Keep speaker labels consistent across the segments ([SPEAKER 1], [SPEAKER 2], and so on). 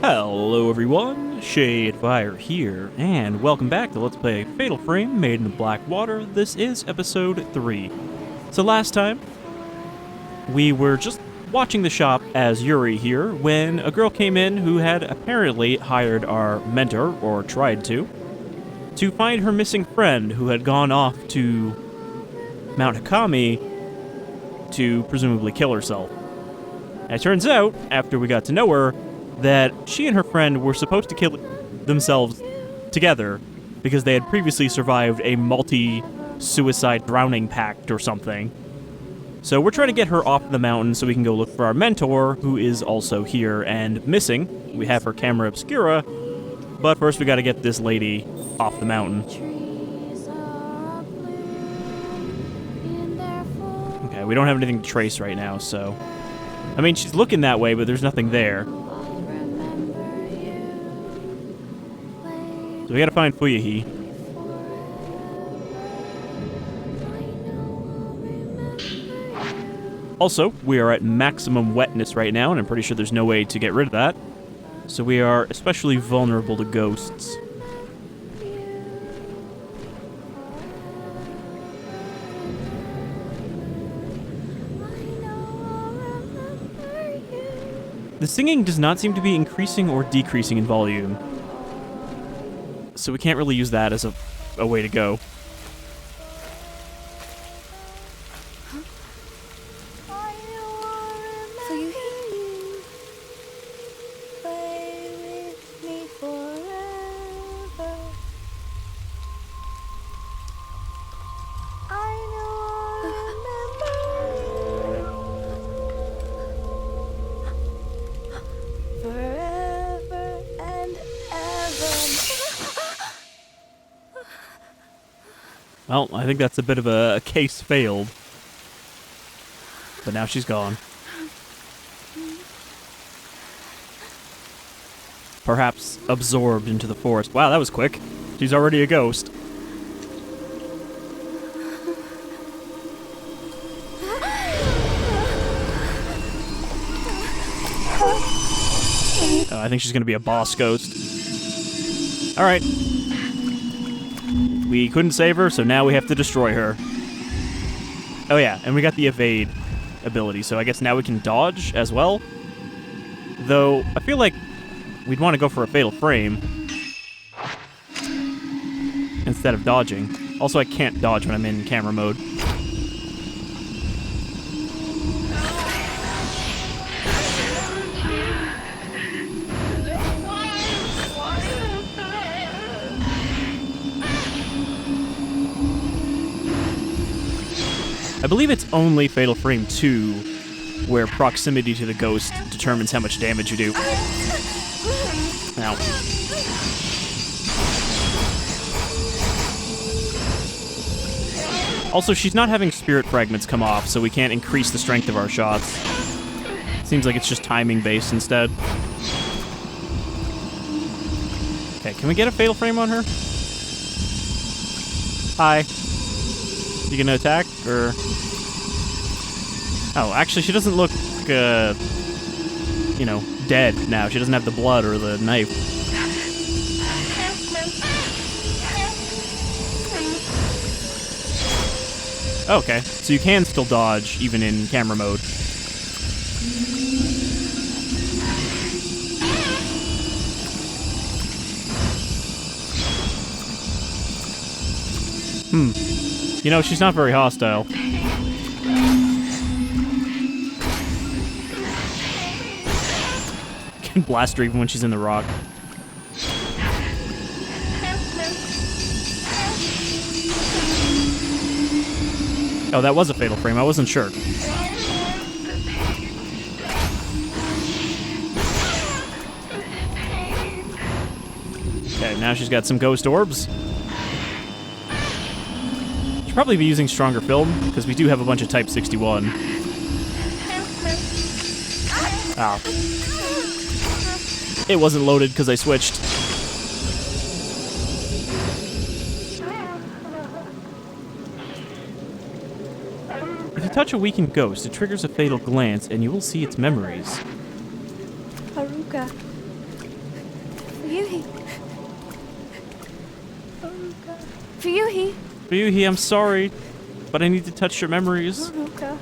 [SPEAKER 1] Hello everyone, Shadefyre here, and welcome back to Let's Play Fatal Frame, Maiden of Black Water. This is episode 3. So last time, we were just watching the shop as Yuri here, when a girl came in who had apparently hired our mentor, or tried to find her missing friend who had gone off to Mount Hikami to presumably kill herself. And it turns out, after we got to know her, that she and her friend were supposed to kill themselves together because they had previously survived a multi-suicide drowning pact or something. So we're trying to get her off the mountain so we can go look for our mentor, who is also here and missing. We have her Camera Obscura, but first we gotta get this lady off the mountain. Okay, we don't have anything to trace right now, so... I mean, she's looking that way, but there's nothing there. So we gotta find Fuyuhi. Also, we are at maximum wetness right now, and I'm pretty sure there's no way to get rid of that. So we are especially vulnerable to ghosts. The singing does not seem to be increasing or decreasing in volume. So we can't really use that as a way to go. Well, I think that's a bit of a case failed. But now she's gone. Perhaps absorbed into the forest. Wow, that was quick. She's already a ghost. I think she's gonna be a boss ghost. Alright. We couldn't save her, so now we have to destroy her. Oh yeah, and we got the evade ability, so I guess now we can dodge as well. Though, I feel like we'd want to go for a fatal frame instead of dodging. Also, I can't dodge when I'm in camera mode. I believe it's only Fatal Frame 2 where proximity to the ghost determines how much damage you do. Now. Also, she's not having spirit fragments come off, so we can't increase the strength of our shots. Seems like it's just timing based instead. Okay, can we get a Fatal Frame on her? Hi. You gonna attack, or... Oh, actually, she doesn't look, you know, dead now. She doesn't have the blood or the knife. Okay, so you can still dodge, even in camera mode. You know, she's not very hostile. Can blast her even when she's in the rock. Oh, that was a fatal frame. I wasn't sure. Okay, now she's got some ghost orbs. Should probably be using stronger film, because we do have a bunch of Type 61. Ow. It wasn't loaded because I switched. If you touch a weakened ghost, it triggers a fatal glance, and you will see its memories.
[SPEAKER 2] Haruka. Fuyuhi. Fuyuhi.
[SPEAKER 1] Fuyuhi, I'm sorry, but I need to touch your memories.
[SPEAKER 2] Haruka.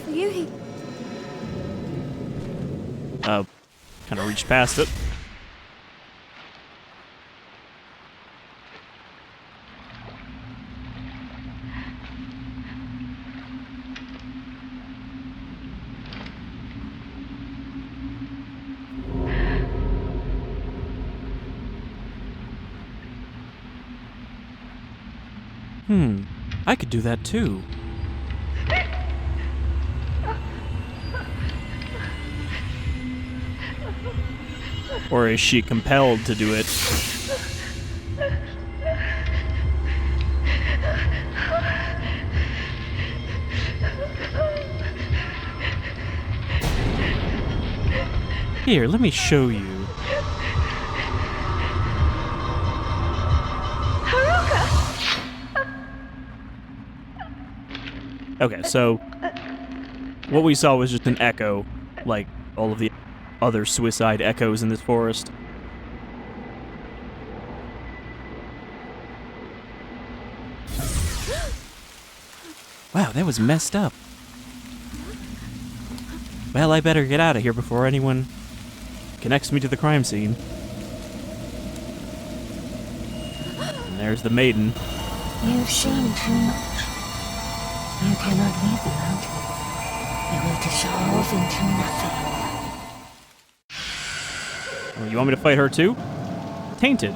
[SPEAKER 2] Fuyuhi.
[SPEAKER 1] Kind of reached past it. I could do that too. Or is she compelled to do it? Here, let me show you. Okay, so what we saw was just an echo, like all of the other suicide echoes in this forest. Wow, that was messed up. Well, I better get out of here before anyone connects me to the crime scene. And there's the maiden.
[SPEAKER 2] You've seen too much. You cannot leave the mountain. You will dissolve into nothing.
[SPEAKER 1] Oh, you want me to fight her too? Tainted.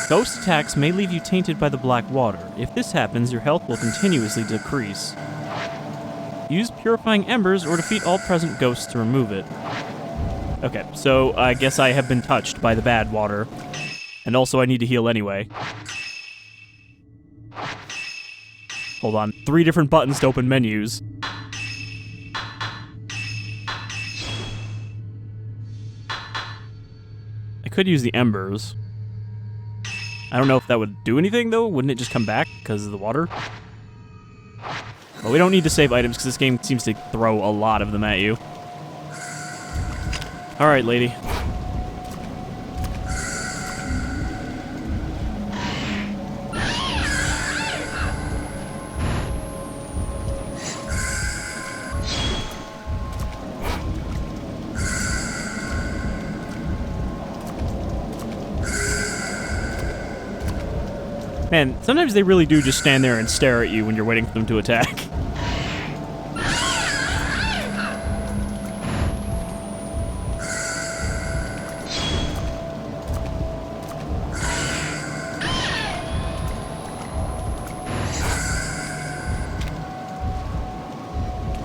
[SPEAKER 1] Ghost attacks may leave you tainted by the black water. If this happens, your health will continuously decrease. Use purifying embers or defeat all present ghosts to remove it. Okay, so I guess I have been touched by the bad water. And also I need to heal anyway. Hold on, 3 different buttons to open menus. I could use the embers. I don't know if that would do anything, though. Wouldn't it just come back because of the water? Well, we don't need to save items because this game seems to throw a lot of them at you. Alright, lady. Man, sometimes they really do just stand there and stare at you when you're waiting for them to attack.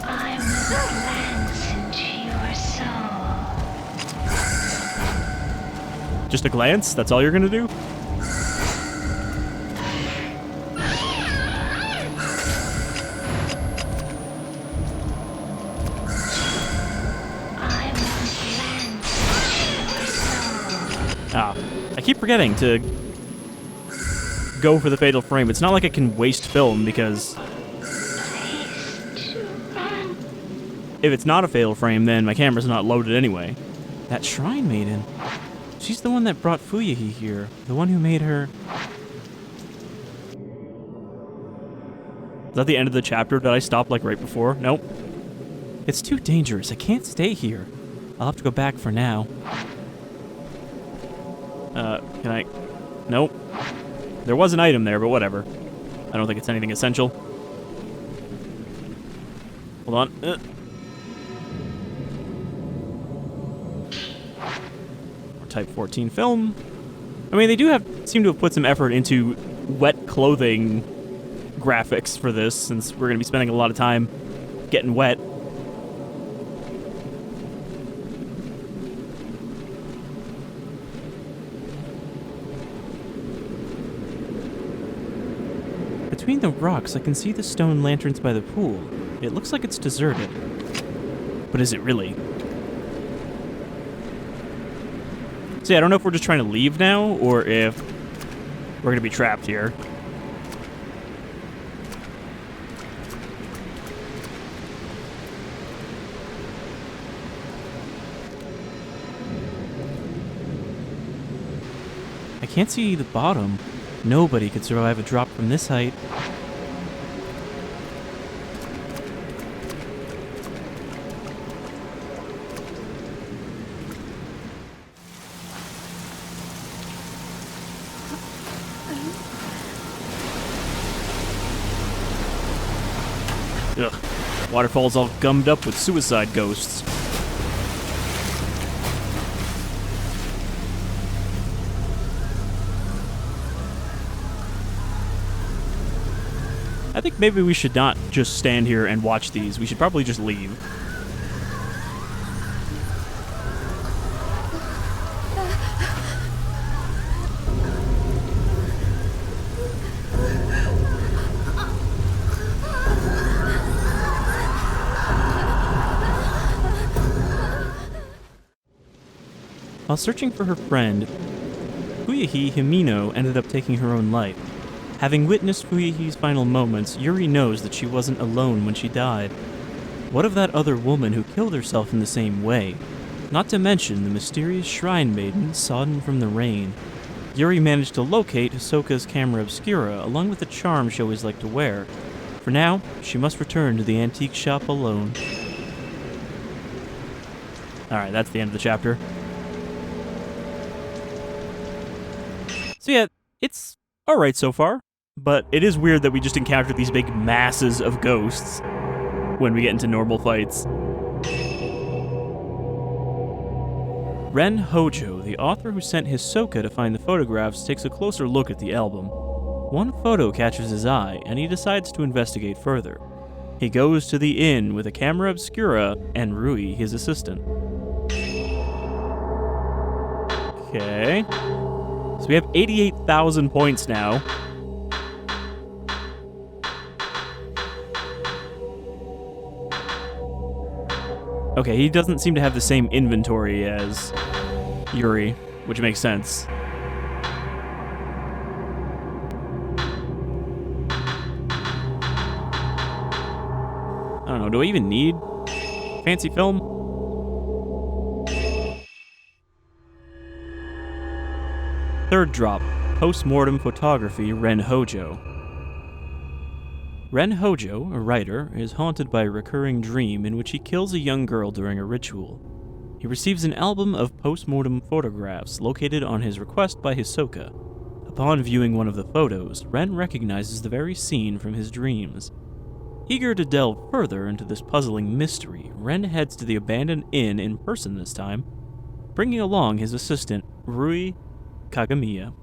[SPEAKER 2] I will glance into your soul.
[SPEAKER 1] Just a glance? That's all you're gonna do? I keep forgetting to go for the fatal frame. It's not like I can waste film because if it's not a fatal frame, then my camera's not loaded anyway. That Shrine Maiden. She's the one that brought Fuyuhi here. The one who made her... Is that the end of the chapter? Did I stop like right before? Nope. It's too dangerous. I can't stay here. I'll have to go back for now. Can I... Nope. There was an item there, but whatever. I don't think it's anything essential. Hold on. More Type 14 film. I mean, they do seem to have put some effort into wet clothing graphics for this, since we're going to be spending a lot of time getting wet. Between the rocks, I can see the stone lanterns by the pool. It looks like it's deserted. But is it really? See, I don't know if we're just trying to leave now, or if we're going to be trapped here. I can't see the bottom. Nobody could survive a drop from this height. Ugh. Waterfall's all gummed up with suicide ghosts. I think maybe we should not just stand here and watch these. We should probably just leave. While searching for her friend, Fuyuhi Himino ended up taking her own life. Having witnessed Fuyuhi's final moments, Yuri knows that she wasn't alone when she died. What of that other woman who killed herself in the same way? Not to mention the mysterious shrine maiden sodden from the rain. Yuri managed to locate Hisoka's Camera Obscura along with the charm she always liked to wear. For now, she must return to the antique shop alone. Alright, that's the end of the chapter. So yeah, it's alright so far, but it is weird that we just encountered these big masses of ghosts when we get into normal fights. Ren Hojo, the author who sent Hisoka to find the photographs, takes a closer look at the album. One photo catches his eye, and he decides to investigate further. He goes to the inn with a Camera Obscura and Rui, his assistant. Okay. So we have 88,000 points now. Okay, he doesn't seem to have the same inventory as Yuri, which makes sense. I don't know, do I even need fancy film? Third drop, postmortem photography, Ren Hojo. Ren Hojo, a writer, is haunted by a recurring dream in which he kills a young girl during a ritual. He receives an album of postmortem photographs located on his request by Hisoka. Upon viewing one of the photos, Ren recognizes the very scene from his dreams. Eager to delve further into this puzzling mystery, Ren heads to the abandoned inn in person this time, bringing along his assistant, Rui Kagamiya.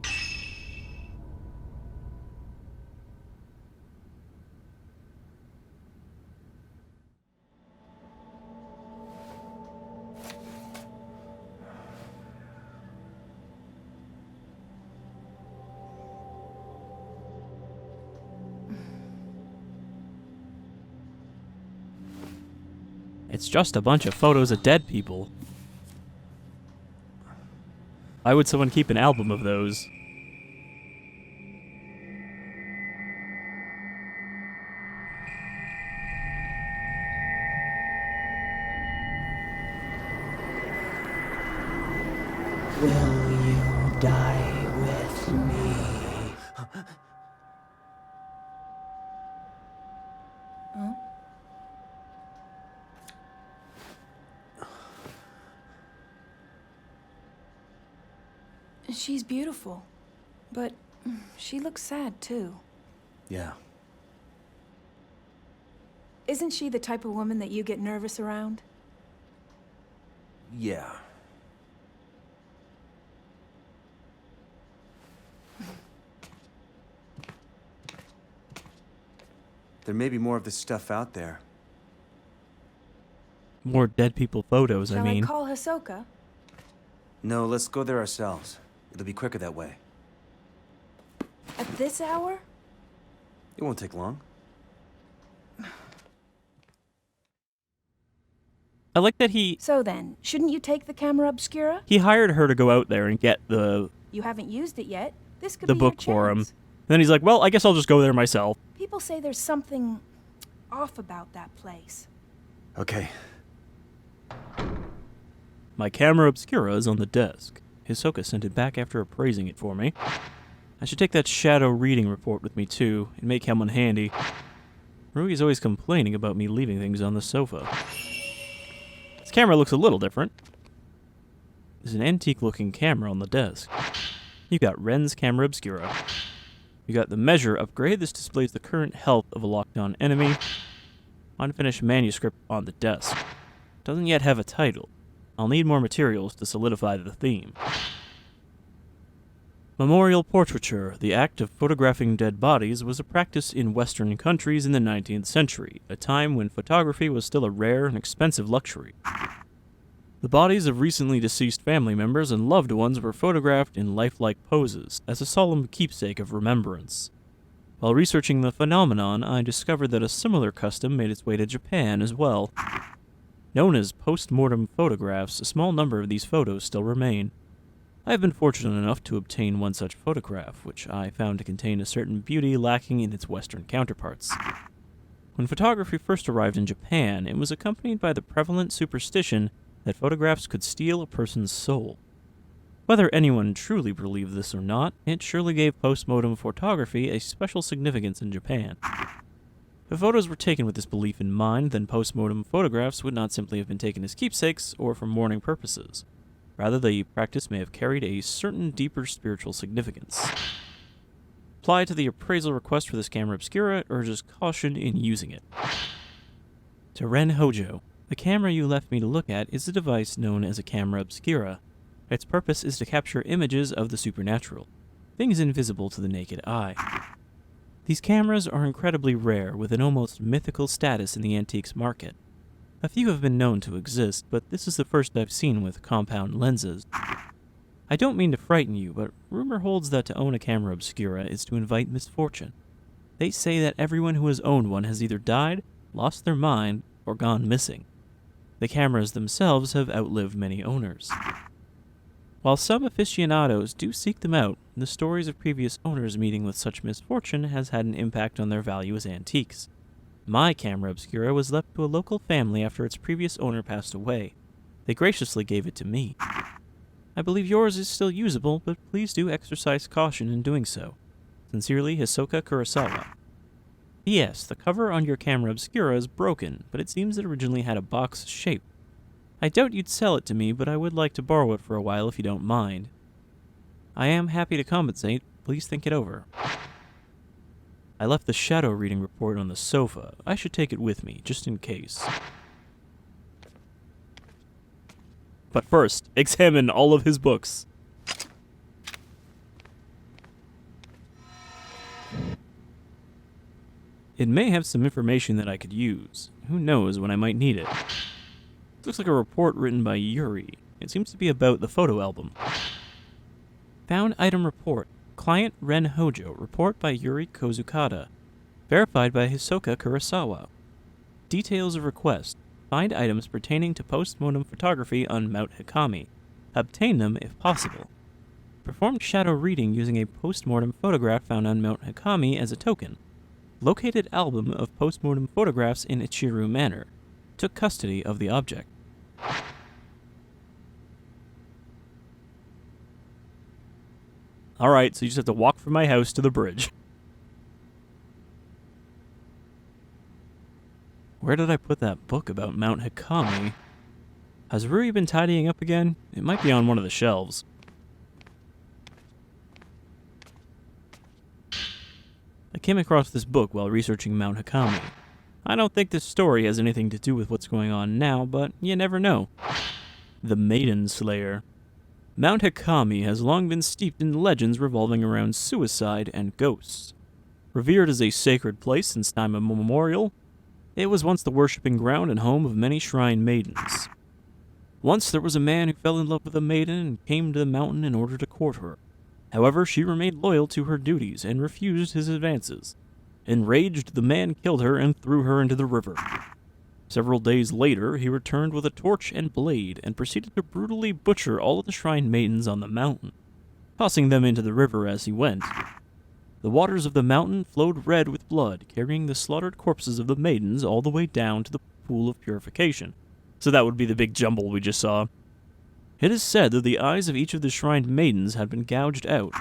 [SPEAKER 1] It's just a bunch of photos of dead people. Why would someone keep an album of those?
[SPEAKER 3] Will you die with me?
[SPEAKER 2] Huh? She's beautiful, but she looks sad too.
[SPEAKER 3] Yeah.
[SPEAKER 2] Isn't she the type of woman that you get nervous around?
[SPEAKER 3] Yeah. There may be more of this stuff out there.
[SPEAKER 1] More dead people photos,
[SPEAKER 2] Shall
[SPEAKER 1] I mean.
[SPEAKER 2] I call Hisoka?
[SPEAKER 3] No, let's go there ourselves. It'll be quicker that way.
[SPEAKER 2] At this hour?
[SPEAKER 3] It won't take long.
[SPEAKER 1] I like that he
[SPEAKER 2] So then, shouldn't you take the Camera Obscura?
[SPEAKER 1] hired her to go out there and get the
[SPEAKER 2] You haven't used it yet. This could
[SPEAKER 1] the
[SPEAKER 2] be
[SPEAKER 1] book
[SPEAKER 2] your
[SPEAKER 1] for him.
[SPEAKER 2] chance.
[SPEAKER 1] Then he's like, well, I guess I'll just go there myself.
[SPEAKER 2] People say there's something off about that place.
[SPEAKER 3] Okay.
[SPEAKER 1] My Camera Obscura is on the desk. Hisoka sent it back after appraising it for me. I should take that shadow reading report with me too. It may come in handy. Rui's always complaining about me leaving things on the sofa. This camera looks a little different. There's an antique-looking camera on the desk. You got Ren's Camera Obscura. You got the measure upgrade. This displays the current health of a locked-on enemy. Unfinished manuscript on the desk. Doesn't yet have a title. I'll need more materials to solidify the theme. Memorial portraiture, the act of photographing dead bodies, was a practice in Western countries in the 19th century, a time when photography was still a rare and expensive luxury. The bodies of recently deceased family members and loved ones were photographed in lifelike poses, as a solemn keepsake of remembrance. While researching the phenomenon, I discovered that a similar custom made its way to Japan as well. Known as postmortem photographs, a small number of these photos still remain. I have been fortunate enough to obtain one such photograph, which I found to contain a certain beauty lacking in its Western counterparts. When photography first arrived in Japan, it was accompanied by the prevalent superstition that photographs could steal a person's soul. Whether anyone truly believed this or not, it surely gave postmortem photography a special significance in Japan. If photos were taken with this belief in mind, then postmortem photographs would not simply have been taken as keepsakes or for mourning purposes. Rather, the practice may have carried a certain deeper spiritual significance. Applied to the appraisal request for this Camera Obscura, it urges caution in using it. To Ren Hojo, the camera you left me to look at is a device known as a Camera Obscura. Its purpose is to capture images of the supernatural, things invisible to the naked eye. These cameras are incredibly rare, with an almost mythical status in the antiques market. A few have been known to exist, but this is the first I've seen with compound lenses. I don't mean to frighten you, but rumor holds that to own a Camera Obscura is to invite misfortune. They say that everyone who has owned one has either died, lost their mind, or gone missing. The cameras themselves have outlived many owners. While some aficionados do seek them out, the stories of previous owners meeting with such misfortune has had an impact on their value as antiques. My Camera Obscura was left to a local family after its previous owner passed away. They graciously gave it to me. I believe yours is still usable, but please do exercise caution in doing so. Sincerely, Hisoka Kurosawa. P.S. The cover on your Camera Obscura is broken, but it seems it originally had a box shape. I doubt you'd sell it to me, but I would like to borrow it for a while if you don't mind. I am happy to compensate. Please think it over. I left the shadow reading report on the sofa. I should take it with me, just in case. But first, examine all of his books. It may have some information that I could use. Who knows when I might need it. Looks like a report written by Yuri. It seems to be about the photo album. Found item report. Client Ren Hojo. Report by Yuri Kozukada. Verified by Hisoka Kurosawa. Details of request. Find items pertaining to postmortem photography on Mount Hikami. Obtain them if possible. Performed shadow reading using a postmortem photograph found on Mount Hikami as a token. Located album of postmortem photographs in Ichiru Manor. Took custody of the object. Alright, so you just have to walk from my house to the bridge. Where did I put that book about Mount Hikami? Has Rui been tidying up again? It might be on one of the shelves. I came across this book while researching Mount Hikami. I don't think this story has anything to do with what's going on now, but you never know. The Maiden Slayer. Mount Hikami has long been steeped in legends revolving around suicide and ghosts. Revered as a sacred place since time immemorial, it was once the worshipping ground and home of many shrine maidens. Once there was a man who fell in love with a maiden and came to the mountain in order to court her. However, she remained loyal to her duties and refused his advances. Enraged, the man killed her and threw her into the river. Several days later, he returned with a torch and blade and proceeded to brutally butcher all of the shrine maidens on the mountain, tossing them into the river as he went. The waters of the mountain flowed red with blood, carrying the slaughtered corpses of the maidens all the way down to the pool of purification. So that would be the big jumble we just saw. It is said that the eyes of each of the shrined maidens had been gouged out.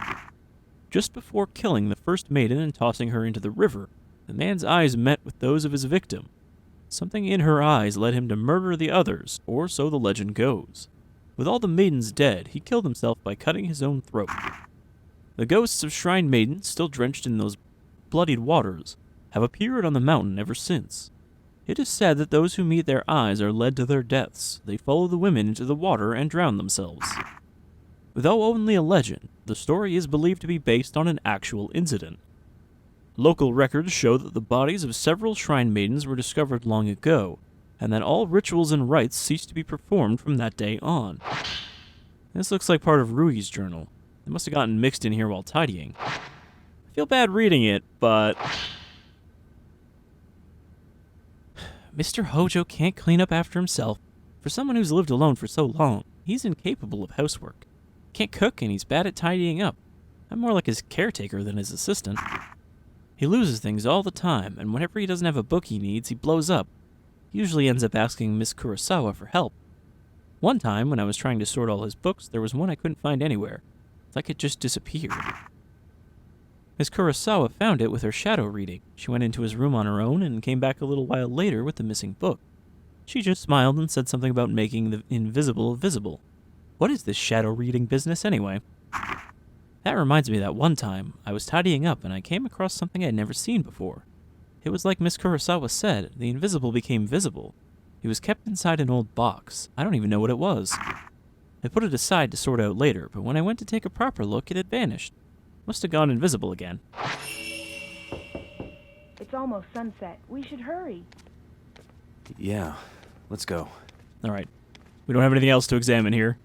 [SPEAKER 1] Just before killing the first maiden and tossing her into the river, the man's eyes met with those of his victim. Something in her eyes led him to murder the others, or so the legend goes. With all the maidens dead, he killed himself by cutting his own throat. The ghosts of shrined maidens, still drenched in those bloodied waters, have appeared on the mountain ever since. It is said that those who meet their eyes are led to their deaths. They follow the women into the water and drown themselves. Though only a legend, the story is believed to be based on an actual incident. Local records show that the bodies of several shrine maidens were discovered long ago, and that all rituals and rites ceased to be performed from that day on. This looks like part of Rui's journal. It must have gotten mixed in here while tidying. I feel bad reading it, but... Mr. Hojo can't clean up after himself. For someone who's lived alone for so long, he's incapable of housework. Can't cook, and he's bad at tidying up. I'm more like his caretaker than his assistant. He loses things all the time, and whenever he doesn't have a book he needs, he blows up. He usually ends up asking Miss Kurosawa for help. One time, when I was trying to sort all his books, there was one I couldn't find anywhere. It's like it just disappeared. Miss Kurosawa found it with her shadow reading. She went into his room on her own and came back a little while later with the missing book. She just smiled and said something about making the invisible visible. What is this shadow reading business anyway? That reminds me that one time, I was tidying up and I came across something I'd never seen before. It was like Miss Kurosawa said, the invisible became visible. It was kept inside an old box. I don't even know what it was. I put it aside to sort out later, but when I went to take a proper look, it had vanished. Must have gone invisible again.
[SPEAKER 4] It's almost sunset. We should hurry.
[SPEAKER 3] Yeah, let's go.
[SPEAKER 1] Alright. We don't have anything else to examine here.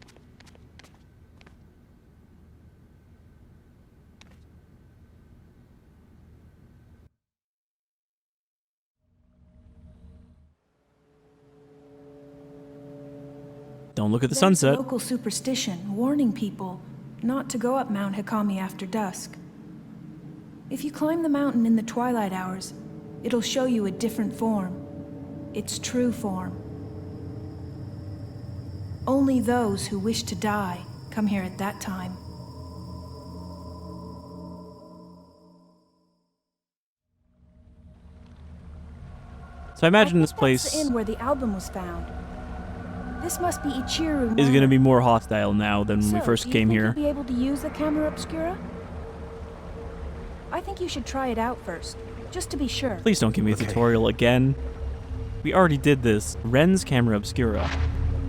[SPEAKER 1] Don't look at the sunset.
[SPEAKER 4] There's a local superstition warning people not to go up Mount Hikami after dusk. If you climb the mountain in the twilight hours, it'll show you a different form. Its true form. Only those who wish to die come here at that time.
[SPEAKER 1] So I imagine this
[SPEAKER 4] That's
[SPEAKER 1] place
[SPEAKER 4] the inn where the album was found. This must be Ichiru.
[SPEAKER 1] is going to be more hostile now than when we first came here.
[SPEAKER 4] Do you think you'll be able to use the Camera Obscura? I think you should try it out first, just to be sure.
[SPEAKER 1] Please don't give me a tutorial again. We already did this. Ren's Camera Obscura.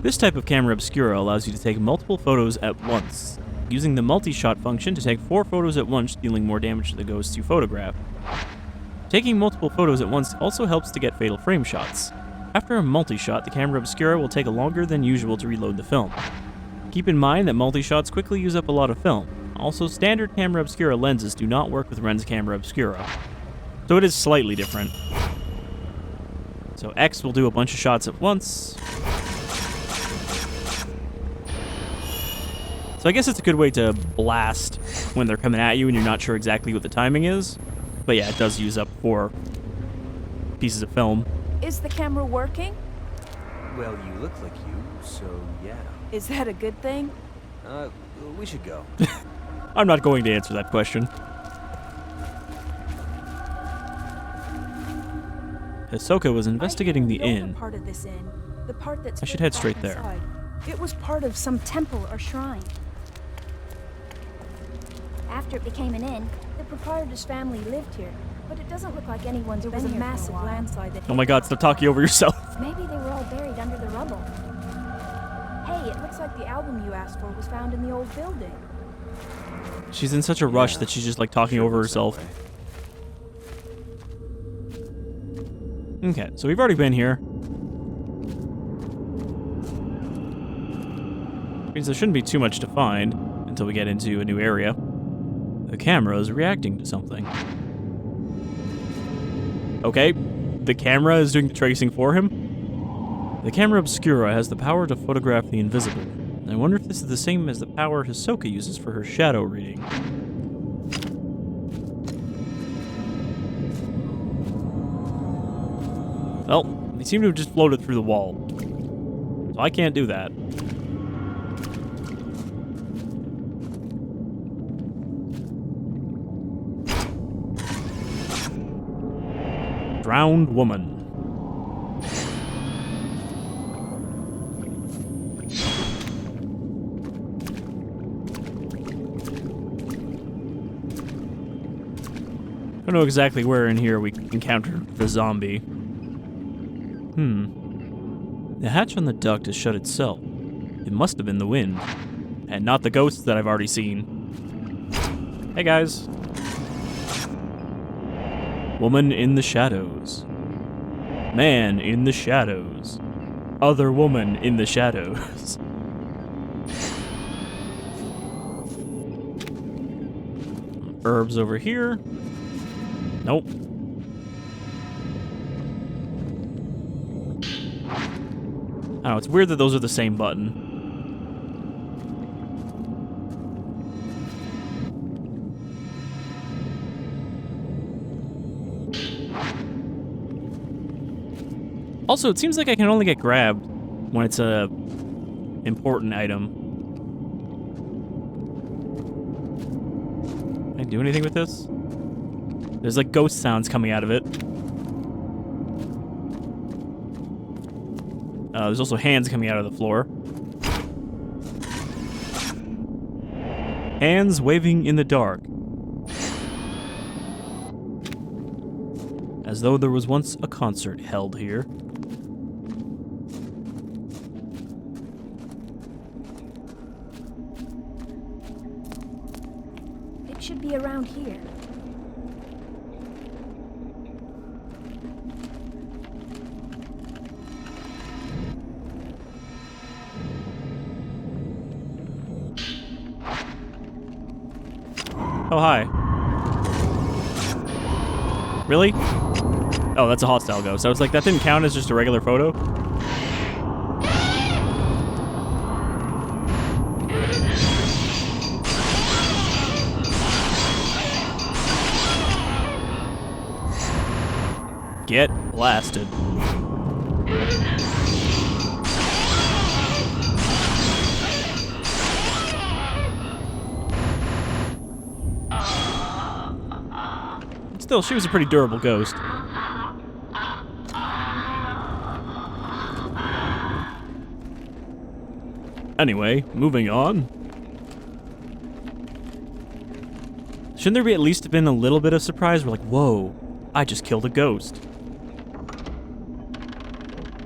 [SPEAKER 1] This type of Camera Obscura allows you to take multiple photos at once, using the multi-shot function to take 4 photos at once, dealing more damage to the ghosts you photograph. Taking multiple photos at once also helps to get fatal frame shots. After a multi-shot, the Camera Obscura will take longer than usual to reload the film. Keep in mind that multi-shots quickly use up a lot of film. Also, standard Camera Obscura lenses do not work with Ren's Camera Obscura, so it is slightly different. So X will do a bunch of shots at once. So I guess it's a good way to blast when they're coming at you and you're not sure exactly what the timing is. But yeah, it does use up 4 pieces of film.
[SPEAKER 4] Is the camera working?
[SPEAKER 3] Well, you look like you, so yeah.
[SPEAKER 4] Is that a good thing?
[SPEAKER 3] We should go.
[SPEAKER 1] I'm not going to answer that question. Hisoka was investigating the inn.
[SPEAKER 4] Part of this inn, the part that's
[SPEAKER 1] I should head straight there.
[SPEAKER 4] inside. It was part of some temple or shrine. After it became an inn, the proprietor's family lived here, but it doesn't look like anyone's been here. There was a massive landslide that...
[SPEAKER 1] Oh my god, stop talking over yourself.
[SPEAKER 4] Maybe they were all buried under the rubble. Hey, it looks like the album you asked for was found in the old building.
[SPEAKER 1] She's in such a rush that she's just like talking over herself. Okay, so we've already been here. Means there shouldn't be too much to find until we get into a new area. The camera is reacting to something. Okay, the camera is doing the tracing for him. The Camera Obscura has the power to photograph the invisible. I wonder if this is the same as the power Hisoka uses for her shadow reading. Well, they seem to have just floated through the wall. So I can't do that. Drowned woman. I don't know exactly where in here we encountered the zombie. The hatch on the duct has shut itself. It must have been the wind, and not the ghosts that I've already seen. Hey guys. Woman in the shadows. Man in the shadows. Other woman in the shadows. Herbs over here. Nope. I don't know, it's weird that those are the same button. Also, it seems like I can only get grabbed when it's a important item. Can I do anything with this? There's like ghost sounds coming out of it. There's also hands coming out of the floor. Hands waving in the dark. As though there was once a concert held here.
[SPEAKER 4] It should be around here.
[SPEAKER 1] Oh, hi. Really? Oh, that's a hostile ghost. So it's like, that didn't count as just a regular photo? Get blasted. Still, she was a pretty durable ghost. Anyway, moving on. Shouldn't there be at least been a little bit of surprise? We're like, whoa, I just killed a ghost.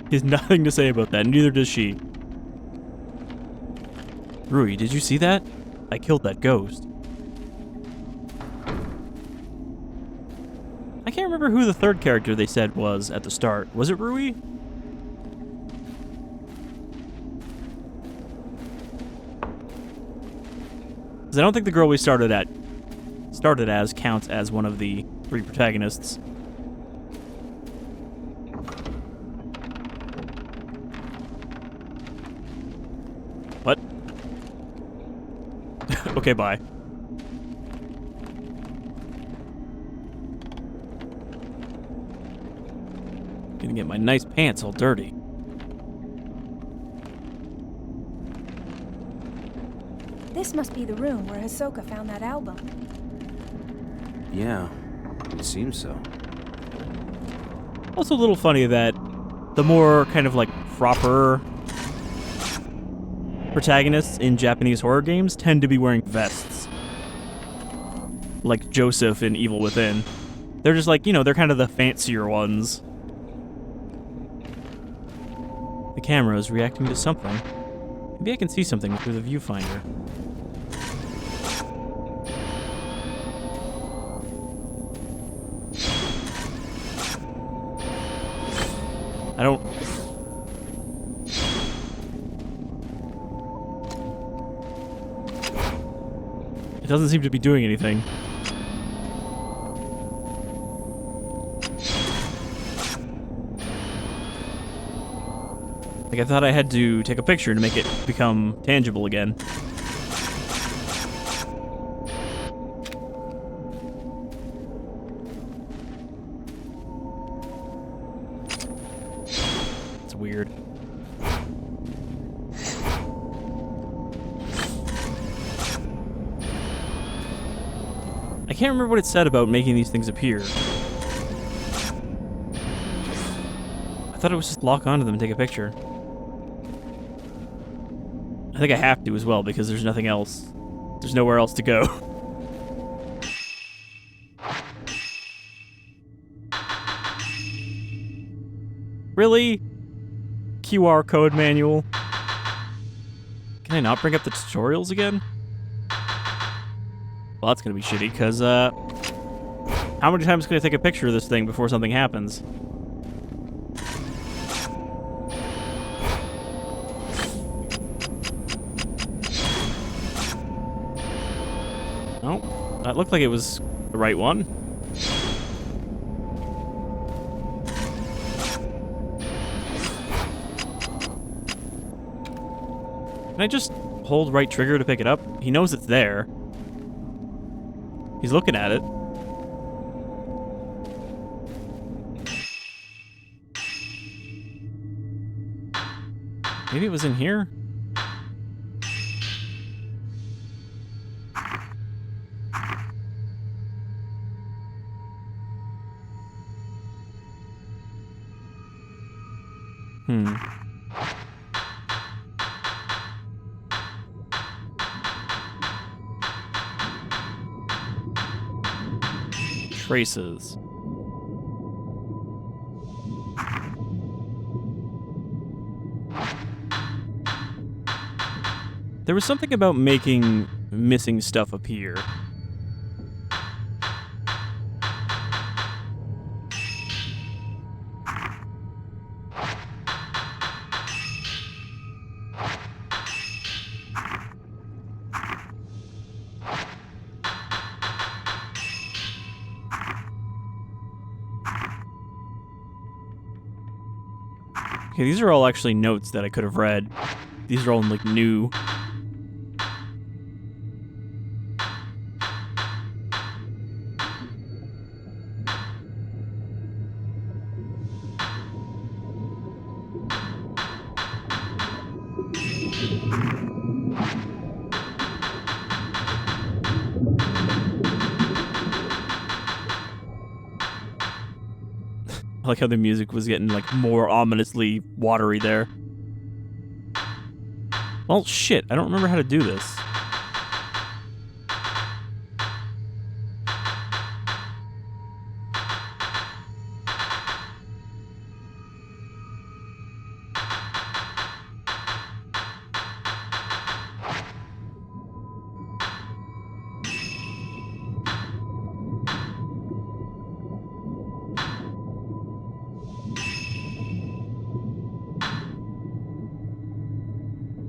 [SPEAKER 1] He has nothing to say about that, neither does she. Rui, did you see that? I killed that ghost. I can't remember who the third character they said was at the start. Was it Rui? Because I don't think the girl we started as counts as one of the three protagonists. What? Okay, bye. Gonna get my nice pants all dirty.
[SPEAKER 4] This must be the room where Hisoka found that album.
[SPEAKER 3] Yeah, it seems so.
[SPEAKER 1] Also a little funny that the more kind of like proper protagonists in Japanese horror games tend to be wearing vests. Like Joseph in Evil Within. They're just like, you know, they're kind of the fancier ones. The camera is reacting to something. Maybe I can see something through the viewfinder. I don't... It doesn't seem to be doing anything. Like, I thought I had to take a picture to make it become tangible again. It's weird. I can't remember what it said about making these things appear. thought it was just lock onto them and take a picture. I think I have to as well because there's nothing else. There's nowhere else to go. Really? QR code manual? Can I not bring up the tutorials again? Well, that's gonna be shitty, because, how many times can I take a picture of this thing before something happens? Oh, that looked like it was the right one. Can I just hold right trigger to pick it up? He knows it's there. He's looking at it. Maybe it was in here? Traces. There was something about making missing stuff appear. Okay, these are all actually notes that I could have read. These are all like new. I like how the music was getting like more ominously watery there. Well, shit, I don't remember how to do this.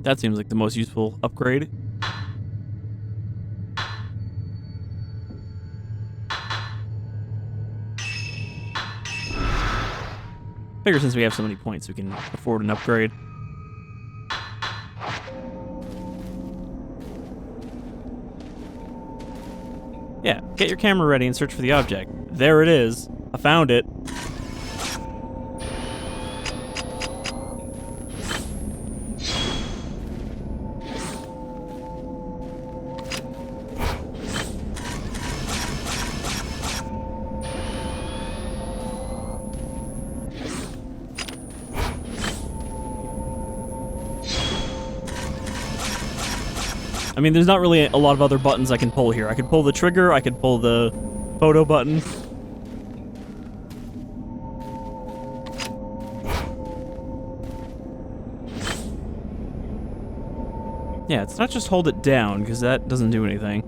[SPEAKER 1] That seems like the most useful upgrade. Figure since we have so many points, we can afford an upgrade. Yeah, get your camera ready and search for the object. There it is. I found it. I mean, there's not really a lot of other buttons I can pull here. I could pull the trigger, I could pull the photo button. Yeah, it's not just hold it down, because that doesn't do anything.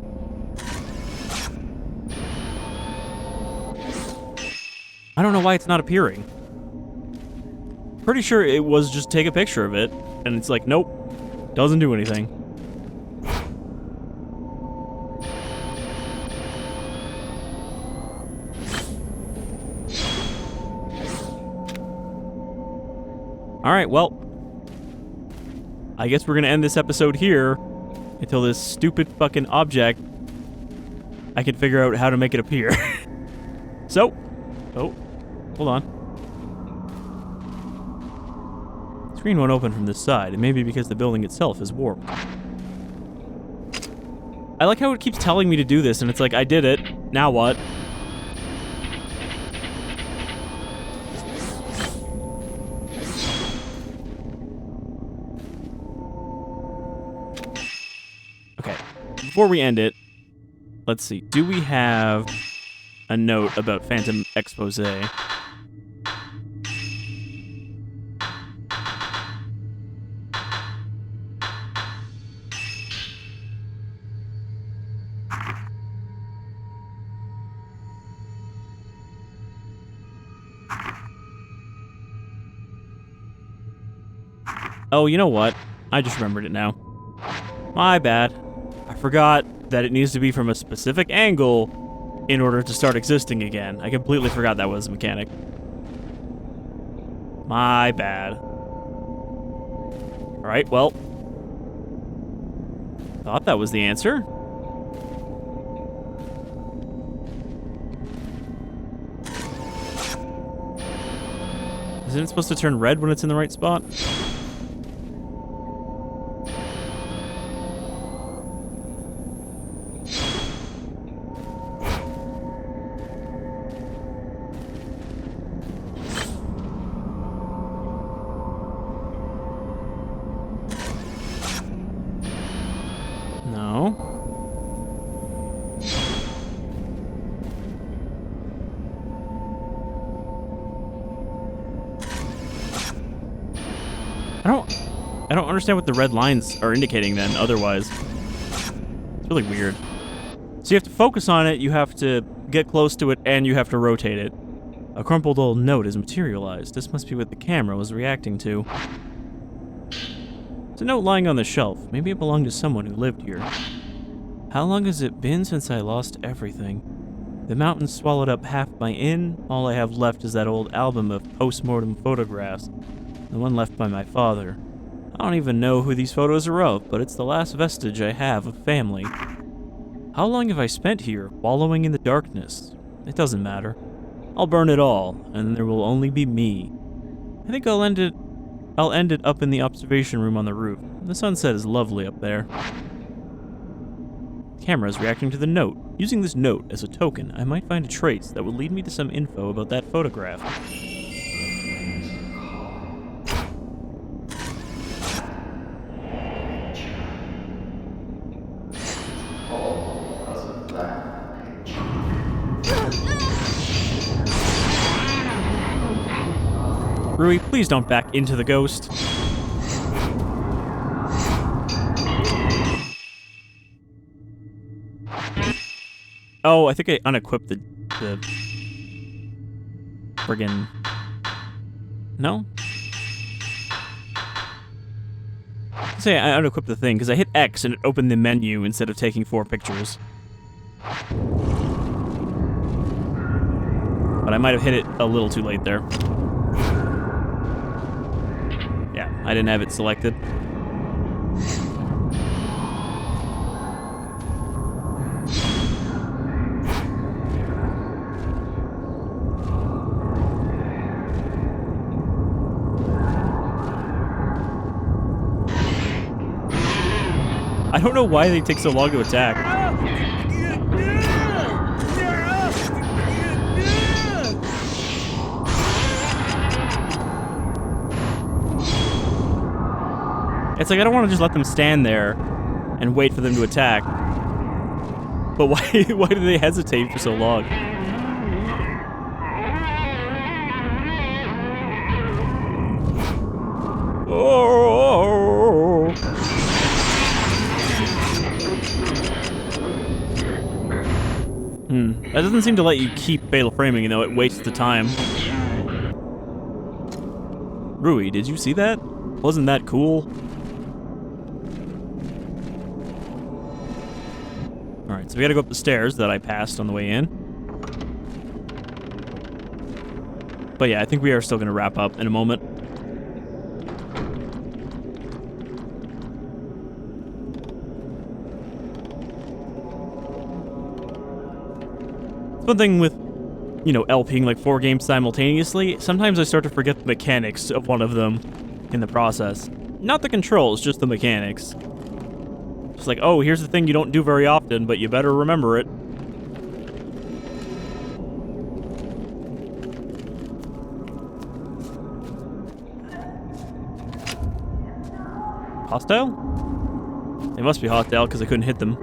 [SPEAKER 1] I don't know why it's not appearing. Pretty sure it was just take a picture of it, and it's like, nope, doesn't do anything. Alright, well, I guess we're gonna end this episode here until this stupid fucking object, I can figure out how to make it appear. So, oh, hold on. The screen won't open from this side. It may be because the building itself is warped. I like how it keeps telling me to do this, and it's like, I did it, now what? before we end it, let's see. Do we have a note about Phantom Expose? Oh, you know what? I just remembered it now. My bad. I forgot that it needs to be from a specific angle in order to start existing again. I completely forgot that was a mechanic. My bad. Alright, well. Thought that was the answer. Isn't it supposed to turn red when it's in the right spot? No. I don't understand what the red lines are indicating then, otherwise. It's really weird. So you have to focus on it, you have to get close to it, and you have to rotate it. A crumpled old note is materialized. This must be what the camera was reacting to. It's a note lying on the shelf. Maybe it belonged to someone who lived here. How long has it been since I lost everything? The mountain swallowed up half my inn. All I have left is that old album of postmortem photographs. The one left by my father. I don't even know who these photos are of, but it's the last vestige I have of family. How long have I spent here, wallowing in the darkness? It doesn't matter. I'll burn it all, and then there will only be me. I think I'll end it up in the observation room on the roof. The sunset is lovely up there. Camera is reacting to the note. Using this note as a token, I might find a trace that will lead me to some info about that photograph. Rui, please don't back into the ghost. Oh, I think I unequipped the friggin... No? Say I unequipped the thing, because I hit X and it opened the menu instead of taking 4 pictures. But I might have hit it a little too late there. Yeah, I didn't have it selected. I don't know why they take so long to attack. It's like I don't want to just let them stand there and wait for them to attack. But why do they hesitate for so long? Oh. That doesn't seem to let you keep fatal framing, though it wastes the time. Rui, did you see that? Wasn't that cool? Alright, so we gotta go up the stairs that I passed on the way in. But yeah, I think we are still gonna wrap up in a moment. One thing with, you know, LPing like 4 games simultaneously, sometimes I start to forget the mechanics of one of them in the process. Not the controls, just the mechanics. It's like, oh, here's the thing you don't do very often, but you better remember it. Hostile? They must be hostile because I couldn't hit them.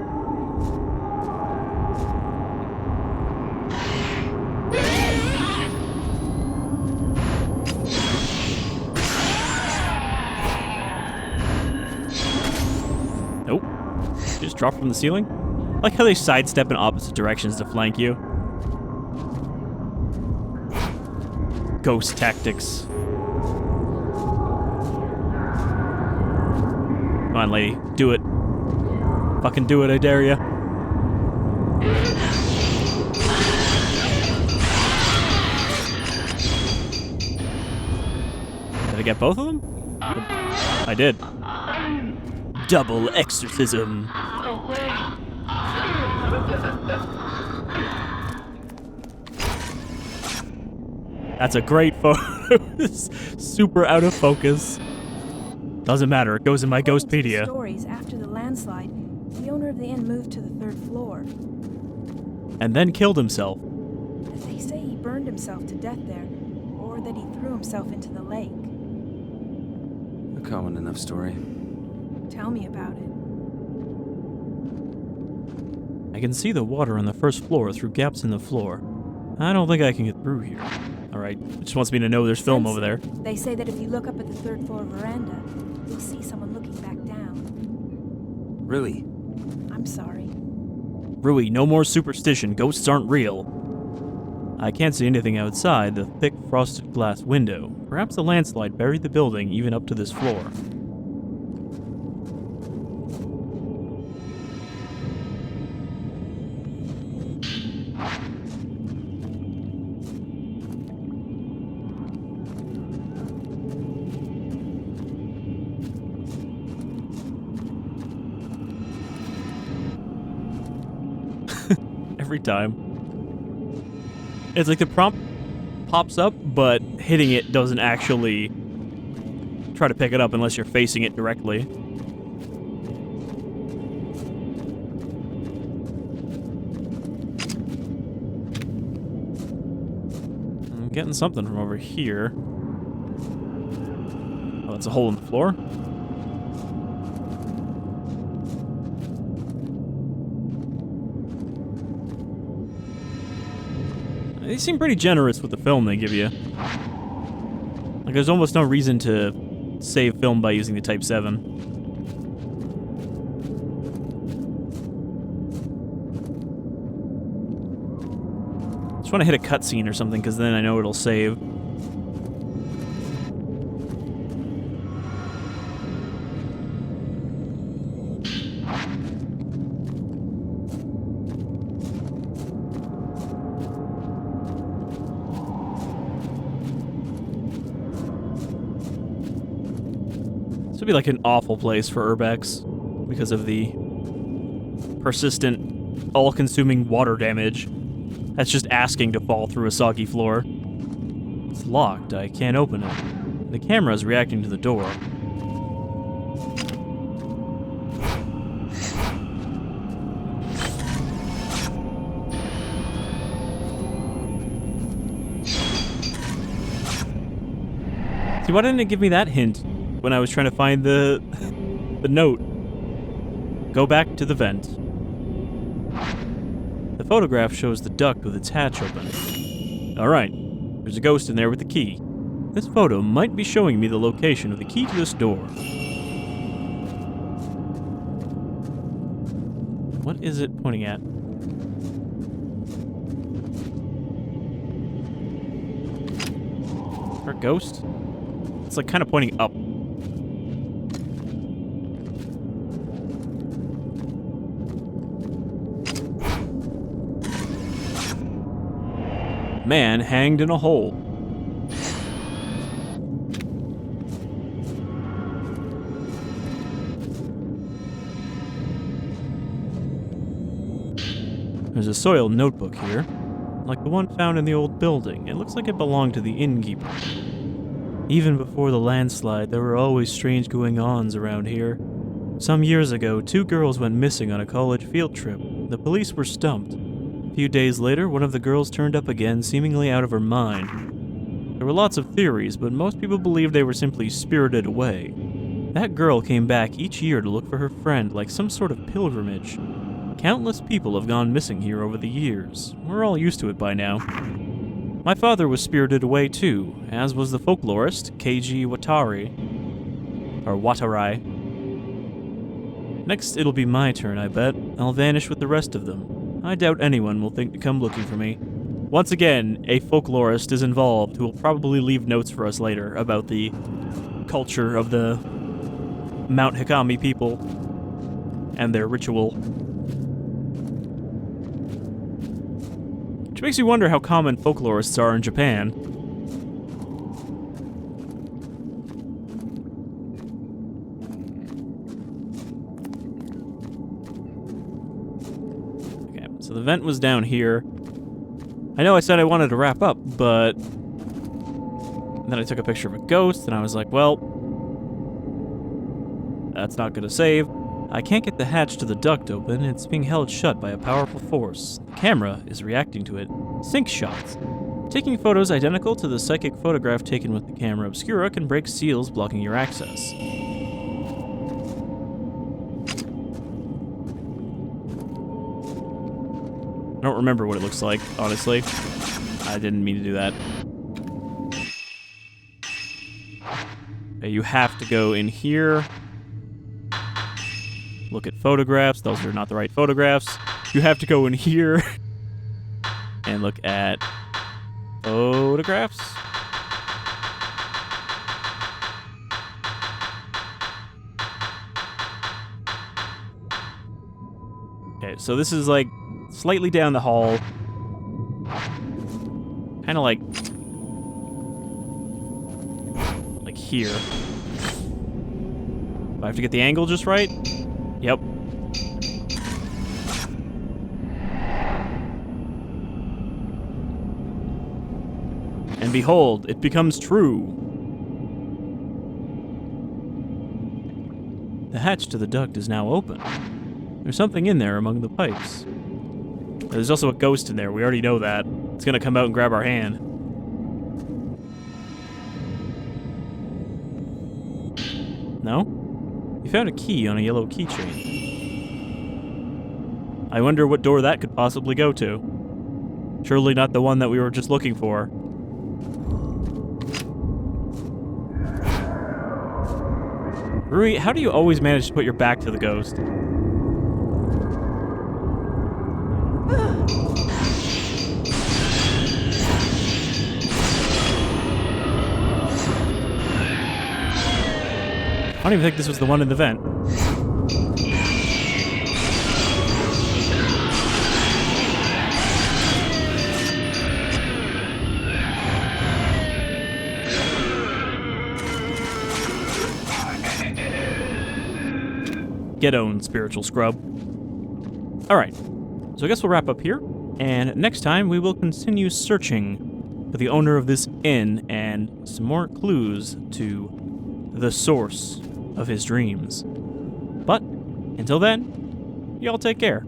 [SPEAKER 1] You just drop from the ceiling? I like how they sidestep in opposite directions to flank you. Ghost tactics. Come on, lady. Do it. Fucking do it, I dare ya. Did I get both of them? I did. Double exorcism. That's a great photo. It's super out of focus. Doesn't matter, it goes in my Ghostpedia.
[SPEAKER 4] Stories after the landslide, the owner of the inn moved to the 3rd floor.
[SPEAKER 1] And then killed himself.
[SPEAKER 4] They say he burned himself to death there, or that he threw himself into the lake.
[SPEAKER 3] A common enough story.
[SPEAKER 4] Tell me about it.
[SPEAKER 1] I can see the water on the 1st floor through gaps in the floor. I don't think I can get through here. Alright, it just wants me to know there's film over there.
[SPEAKER 4] They say that if you look up at the 3rd floor veranda, you'll see someone looking back down.
[SPEAKER 3] Really?
[SPEAKER 4] I'm sorry.
[SPEAKER 1] Rui, no more superstition. Ghosts aren't real. I can't see anything outside the thick frosted glass window. Perhaps the landslide buried the building even up to this floor. Every time. It's like the prompt pops up, but hitting it doesn't actually try to pick it up unless you're facing it directly. I'm getting something from over here. Oh, it's a hole in the floor. They seem pretty generous with the film they give you. Like, there's almost no reason to save film by using the Type 7. Just want to hit a cutscene or something, because then I know it'll save. This would be like an awful place for Urbex because of the persistent, all-consuming water damage that's just asking to fall through a soggy floor. It's locked. I can't open it. The camera's reacting to the door. See, why didn't it give me that hint when I was trying to find the note? Go back to the vent. The photograph shows the duct with its hatch open. Alright, there's a ghost in there with the key. This photo might be showing me the location of the key to this door. What is it pointing at? Is there a ghost? It's like kind of pointing up. Man hanged in a hole. There's a soiled notebook here, like the one found in the old building. It looks like it belonged to the innkeeper. Even before the landslide, there were always strange goings-ons around here. Some years ago, 2 girls went missing on a college field trip. The police were stumped. A few days later, one of the girls turned up again, seemingly out of her mind. There were lots of theories, but most people believed they were simply spirited away. That girl came back each year to look for her friend, like some sort of pilgrimage. Countless people have gone missing here over the years. We're all used to it by now. My father was spirited away too, as was the folklorist Keiji Watarai. Next, it'll be my turn, I bet. I'll vanish with the rest of them. I doubt anyone will think to come looking for me. Once again, a folklorist is involved who will probably leave notes for us later about the culture of the Mount Hikami people and their ritual. Which makes you wonder how common folklorists are in Japan. Okay, so the vent was down here. I know I said I wanted to wrap up, but then I took a picture of a ghost, and I was like, well, that's not gonna save. I can't get the hatch to the duct open. It's being held shut by a powerful force. The camera is reacting to it. Sync shots. Taking photos identical to the psychic photograph taken with the Camera Obscura can break seals blocking your access. I don't remember what it looks like, honestly. I didn't mean to do that. Okay, you have to go in here. Look at photographs. Those are not the right photographs. You have to go in here and look at photographs. Okay, so this is like slightly down the hall. Kind of like here. Do I have to get the angle just right? Yep. And behold, it becomes true. The hatch to the duct is now open. There's something in there among the pipes. There's also a ghost in there. We already know that. It's gonna come out and grab our hand. No? You found a key on a yellow keychain. I wonder what door that could possibly go to. Surely not the one that we were just looking for. Rui, how do you always manage to put your back to the ghost? I don't even think this was the one in the vent. Get owned, spiritual scrub. Alright, so I guess we'll wrap up here, and next time we will continue searching for the owner of this inn and some more clues to the source of his dreams. But until then, y'all take care.